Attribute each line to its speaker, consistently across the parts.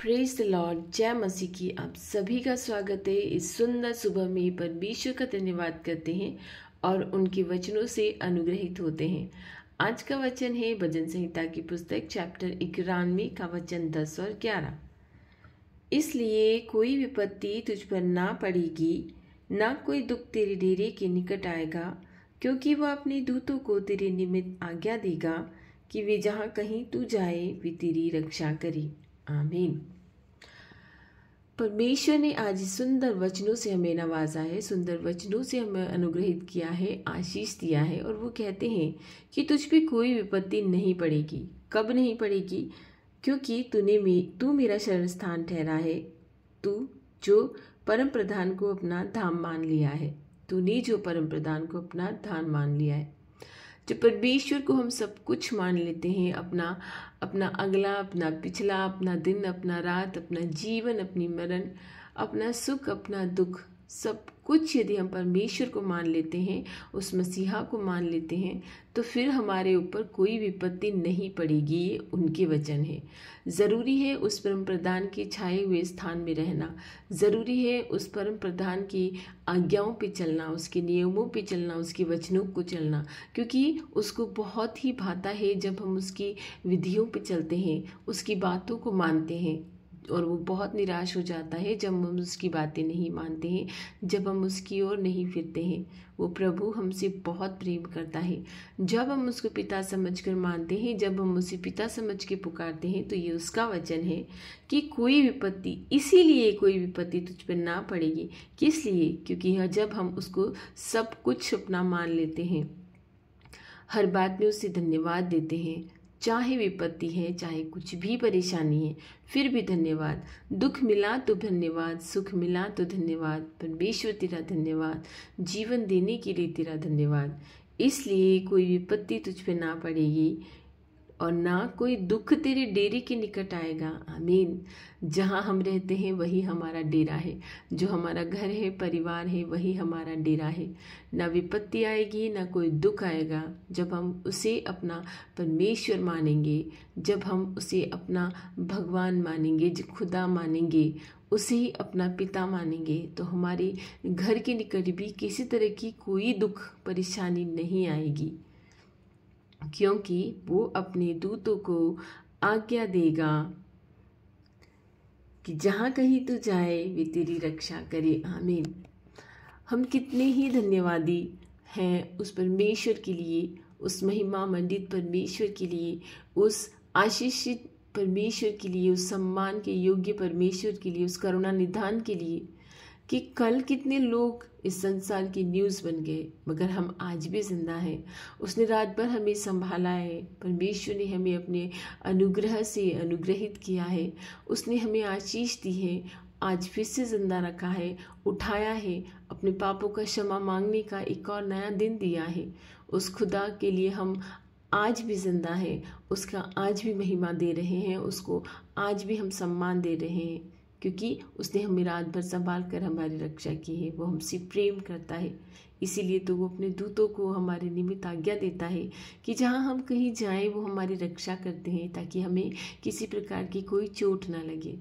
Speaker 1: Praise the Lord. जय मसीह की आप सभी का स्वागत है। इस सुंदर सुबह में परमेश्वर का धन्यवाद करते हैं और उनके वचनों से अनुग्रहित होते हैं। आज का वचन है भजन संहिता की पुस्तक चैप्टर 91 का वचन 10 और 11। इसलिए कोई विपत्ति तुझ पर ना पड़ेगी, ना कोई दुख तेरे डेरे के निकट आएगा, क्योंकि वह अपने दूतों को तेरे निमित्त आज्ञा देगा कि वे जहाँ कहीं तू जाए वे तेरी रक्षा करे। आमीन। परमेश्वर ने आज सुंदर वचनों से हमें नवाजा है, सुंदर वचनों से हमें अनुग्रहित किया है, आशीष दिया है। और वो कहते हैं कि तुझ पे कोई विपत्ति नहीं पड़ेगी। कब नहीं पड़ेगी? क्योंकि तू मेरा शरण स्थान ठहरा है। तू जो परम प्रधान को अपना धाम मान लिया है। तूने जो परम प्रधान को अपना धाम मान लिया है। जब परमेश्वर को हम सब कुछ मान लेते हैं, अपना अगला, अपना पिछला, अपना दिन, अपना रात, अपना जीवन, अपनी मरण, अपना सुख, अपना दुख, सब कुछ यदि हम परमेश्वर को मान लेते हैं, उस मसीहा को मान लेते हैं, तो फिर हमारे ऊपर कोई विपत्ति नहीं पड़ेगी। ये उनके वचन है। ज़रूरी है उस परम प्रधान के छाए हुए स्थान में रहना। ज़रूरी है उस परम प्रधान की आज्ञाओं पे चलना, उसके नियमों पे चलना, उसके वचनों को चलना, क्योंकि उसको बहुत ही भाता है जब हम उसकी विधियों पे चलते हैं, उसकी बातों को मानते हैं। और वो बहुत निराश हो जाता है जब हम उसकी बातें नहीं मानते हैं, जब हम उसकी ओर नहीं फिरते हैं। वो प्रभु हमसे बहुत प्रेम करता है। जब हम उसको पिता समझकर मानते हैं, जब हम उसे पिता समझ के पुकारते हैं, तो ये उसका वचन है कि कोई विपत्ति, इसीलिए कोई विपत्ति तुझ पर ना पड़ेगी। किस लिए? क्योंकि जब हम उसको सब कुछ अपना मान लेते हैं, हर बात में उसे धन्यवाद देते हैं, चाहे विपत्ति है, चाहे कुछ भी परेशानी है, फिर भी धन्यवाद। दुख मिला तो धन्यवाद, सुख मिला तो धन्यवाद, परमेश्वर तेरा धन्यवाद, जीवन देने के लिए तेरा धन्यवाद। इसलिए कोई विपत्ति तुझ पे ना पड़ेगी और ना कोई दुख तेरे डेरे के निकट आएगा। आमीन। जहाँ हम रहते हैं वही हमारा डेरा है। जो हमारा घर है, परिवार है, वही हमारा डेरा है। ना विपत्ति आएगी, ना कोई दुख आएगा जब हम उसे अपना परमेश्वर मानेंगे, जब हम उसे अपना भगवान मानेंगे, जो खुदा मानेंगे, उसे ही अपना पिता मानेंगे, तो हमारे घर के निकट भी किसी तरह की कोई दुख परेशानी नहीं आएगी, क्योंकि वो अपने दूतों को आज्ञा देगा कि जहाँ कहीं तू जाए वे तेरी रक्षा करे। आमीन। हम कितने ही धन्यवादी हैं उस परमेश्वर के लिए, उस महिमा मंडित परमेश्वर के लिए, उस आशीषित परमेश्वर के लिए, उस सम्मान के योग्य परमेश्वर के लिए, उस करुणा निधान के लिए, कि कल कितने लोग इस संसार की न्यूज़ बन गए, मगर हम आज भी जिंदा हैं। उसने रात भर हमें संभाला है। परमेश्वर ने हमें अपने अनुग्रह से अनुग्रहित किया है। उसने हमें आशीष दी है, आज फिर से जिंदा रखा है, उठाया है, अपने पापों का क्षमा मांगने का एक और नया दिन दिया है। उस खुदा के लिए हम आज भी जिंदा हैं, उसका आज भी महिमा दे रहे हैं, उसको आज भी हम सम्मान दे रहे हैं, क्योंकि उसने हमें रात भर संभाल कर हमारी रक्षा की है। वो हमसे प्रेम करता है, इसीलिए तो वो अपने दूतों को हमारे निमित्त आज्ञा देता है कि जहाँ हम कहीं जाएं वो हमारी रक्षा करते हैं, ताकि हमें किसी प्रकार की कोई चोट ना लगे।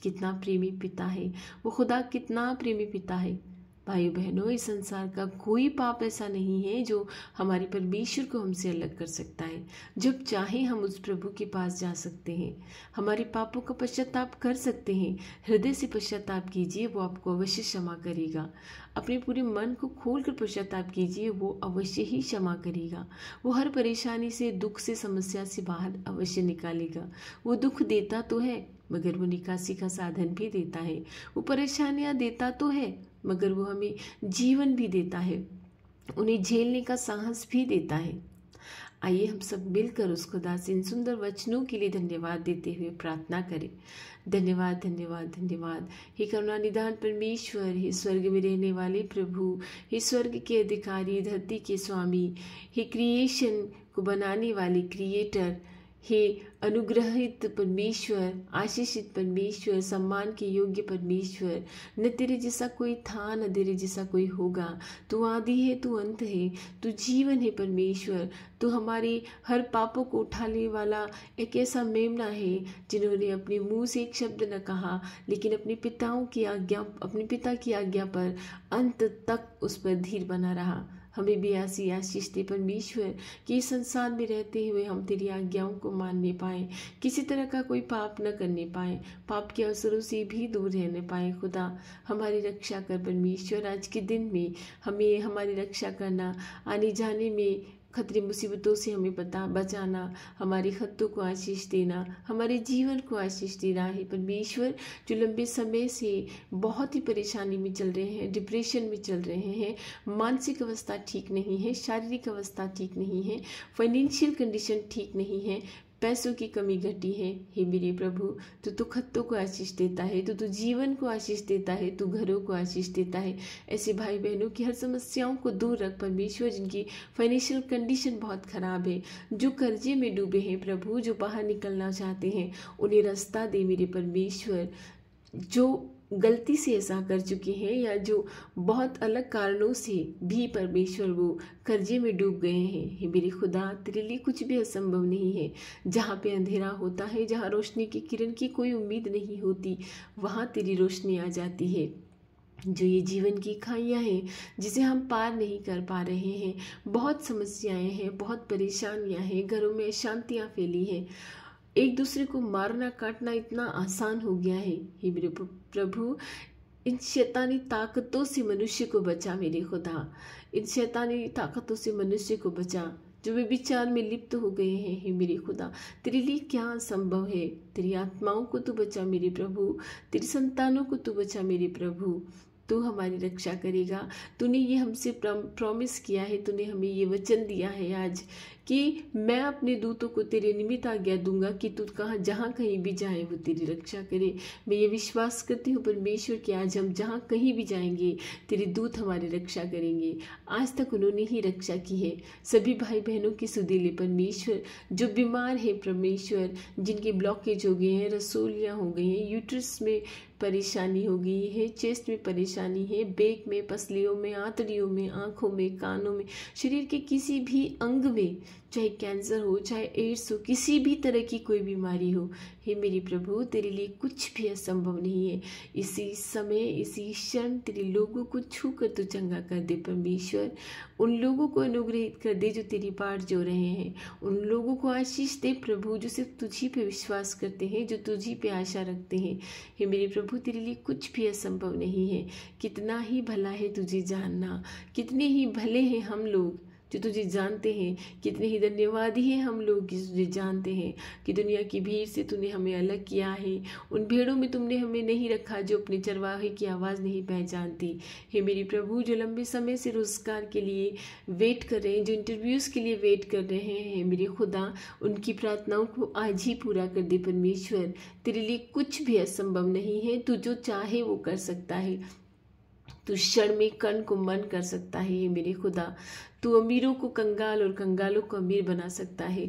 Speaker 1: कितना प्रेमी पिता है वो, खुदा कितना प्रेमी पिता है। भाई बहनों, इस संसार का कोई पाप ऐसा नहीं है जो हमारे परमेश्वर को हमसे अलग कर सकता है। जब चाहे हम उस प्रभु के पास जा सकते हैं, हमारे पापों का पश्चाताप कर सकते हैं। हृदय से पश्चाताप कीजिए, वो आपको अवश्य क्षमा करेगा। अपने पूरे मन को खोल कर पश्चाताप कीजिए, वो अवश्य ही क्षमा करेगा। वो हर परेशानी से, दुख से, समस्या से बाहर अवश्य निकालेगा। वो दुख देता तो है, मगर वो निकासी का साधन भी देता है। वो परेशानियां देता तो है, मगर वो हमें जीवन भी देता है, उन्हें झेलने का साहस भी देता है। आइए हम सब मिलकर उस खुदा से इन सुंदर वचनों के लिए धन्यवाद देते हुए प्रार्थना करें। धन्यवाद, धन्यवाद, धन्यवाद। हे करुणा निधान परमेश्वर, हे स्वर्ग में रहने वाले प्रभु, हे स्वर्ग के अधिकारी, धरती के स्वामी, हे क्रिएशन को बनाने वाले क्रिएटर, हे अनुग्रहित परमेश्वर, आशीषित परमेश्वर, सम्मान के योग्य परमेश्वर, न तेरे जैसा कोई था न तेरे जैसा कोई होगा। तू आदि है, तू अंत है, तू जीवन है परमेश्वर। तू हमारे हर पापों को उठाने वाला एक ऐसा मेमना है जिन्होंने अपने मुंह से एक शब्द न कहा, लेकिन अपने पिता की आज्ञा पर अंत तक उस पर धीर बना रहा। हमें भी ऐसी आशीष दे परमेश्वर कि इस संसार में रहते हुए हम तेरी आज्ञाओं को मानने पाए, किसी तरह का कोई पाप न करने पाए, पाप के अवसरों से भी दूर रहने पाए। खुदा हमारी रक्षा कर परमेश्वर। आज के दिन में हमें हमारी रक्षा करना, आने जाने में खतरे मुसीबतों से हमें बचाना, हमारे खतों को आशीष देना, हमारे जीवन को आशीष देना है परमेश्वर। जो लंबे समय से बहुत ही परेशानी में चल रहे हैं, डिप्रेशन में चल रहे हैं, मानसिक अवस्था ठीक नहीं है, शारीरिक अवस्था ठीक नहीं है, फाइनेंशियल कंडीशन ठीक नहीं है, पैसों की कमी घटी है, हे मेरे प्रभु तो खत्तों को आशीष देता है, तो जीवन को आशीष देता है, तो घरों को आशीष देता है। ऐसे भाई बहनों की हर समस्याओं को दूर रख परमेश्वर, जिनकी फाइनेंशियल कंडीशन बहुत खराब है, जो कर्जे में डूबे हैं प्रभु, जो बाहर निकलना चाहते हैं, उन्हें रास्ता दे मेरे परमेश्वर। जो गलती से ऐसा कर चुके हैं या जो बहुत अलग कारणों से भी परमेश्वर वो कर्जे में डूब गए हैं, हे मेरे खुदा तेरे लिए कुछ भी असंभव नहीं है। जहाँ पे अंधेरा होता है, जहाँ रोशनी की किरण की कोई उम्मीद नहीं होती, वहाँ तेरी रोशनी आ जाती है। जो ये जीवन की खाइयाँ हैं जिसे हम पार नहीं कर पा रहे हैं, बहुत समस्याएं हैं, बहुत परेशानियां हैं, घरों में अशांतियाँ फैली हैं, एक दूसरे को मारना काटना इतना आसान हो गया है, हे मेरे प्रभु इन शैतानी ताकतों से मनुष्य को बचा मेरे खुदा, इन शैतानी ताकतों से मनुष्य को बचा जो वे विचार में लिप्त हो गए हैं। हे मेरे खुदा तेरे लिए क्या असंभव है। तेरी आत्माओं को तू बचा मेरे प्रभु, तेरी संतानों को तू बचा मेरे प्रभु। तू हमारी रक्षा करेगा। तूने ये हमसे प्रॉमिस किया है, तूने हमें ये वचन दिया है आज कि मैं अपने दूतों को तेरे निमित्त आज्ञा दूंगा कि तू जहाँ कहीं भी जाए वो तेरी रक्षा करे। मैं ये विश्वास करती हूँ परमेश्वर कि आज हम जहाँ कहीं भी जाएंगे तेरे दूत हमारी रक्षा करेंगे। आज तक उन्होंने ही रक्षा की है। सभी भाई बहनों की सुधीले परमेश्वर, जो बीमार है परमेश्वर, जिनके ब्लॉकेज हो गए हैं, रसोलियाँ हो गई हैं, यूट्रस में परेशानी हो गई है, चेस्ट में परेशानी है, पेट में, पसलियों में, आंतड़ियों में, आँखों में, कानों में, शरीर के किसी भी अंग में, चाहे कैंसर हो, चाहे एड्स हो, किसी भी तरह की कोई बीमारी हो, हे मेरे प्रभु तेरे लिए कुछ भी असंभव नहीं है। इसी समय इसी क्षण तेरे लोगों को छू कर तू चंगा कर दे परमेश्वर। उन लोगों को अनुग्रहित कर दे जो तेरी बाट जो रहे हैं, उन लोगों को आशीष दे प्रभु जो सिर्फ तुझी पे विश्वास करते हैं, जो तुझी पे आशा रखते हैं। हे मेरे प्रभु तेरे लिए कुछ भी असंभव नहीं है। कितना ही भला है तुझे जानना, कितने ही भले हैं हम लोग जो तुझे जानते हैं, कितने ही धन्यवादी हैं हम लोग कि तुझे जानते हैं कि दुनिया की भीड़ से तूने हमें अलग किया है। उन भीड़ों में तुमने हमें नहीं रखा जो अपने चरवाहे की आवाज़ नहीं पहचानती। हे मेरे प्रभु जो लंबे समय से रोजगार के लिए वेट कर रहे हैं, जो इंटरव्यूज़ के लिए वेट कर रहे हैं, मेरे खुदा उनकी प्रार्थनाओं को आज ही पूरा कर दे परमेश्वर। तेरे लिए कुछ भी असंभव नहीं है। तू जो चाहे वो कर सकता है। तू क्षण में कण को मन कर सकता है। ये मेरे खुदा तू अमीरों को कंगाल और कंगालों को अमीर बना सकता है।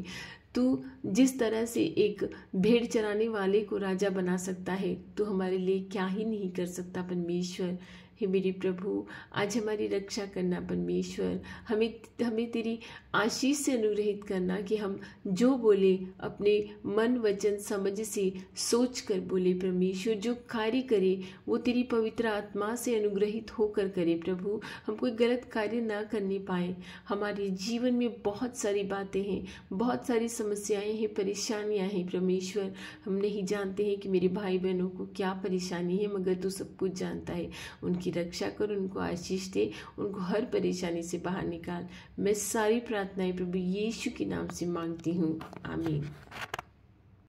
Speaker 1: तू जिस तरह से एक भेड़ चराने वाले को राजा बना सकता है, तू हमारे लिए क्या ही नहीं कर सकता परमेश्वर। हे मेरे प्रभु आज हमारी रक्षा करना परमेश्वर, हमें तेरी आशीष से अनुग्रहित करना कि हम जो बोले अपने मन वचन समझ से सोच कर बोले परमेश्वर। जो कार्य करे वो तेरी पवित्र आत्मा से अनुग्रहित होकर करे प्रभु। हम कोई गलत कार्य ना करने पाए। हमारे जीवन में बहुत सारी बातें हैं, बहुत सारी समस्याएं हैं, परेशानियां हैं परमेश्वर। हम नहीं जानते हैं कि मेरे भाई बहनों को क्या परेशानी है, मगर तू सब कुछ जानता है। उनकी रक्षा कर, उनको आशीष दे, उनको हर परेशानी से बाहर निकाल। मैं सारी प्रार्थनाएं प्रभु यीशु के नाम से मांगती हूँ, आमीन।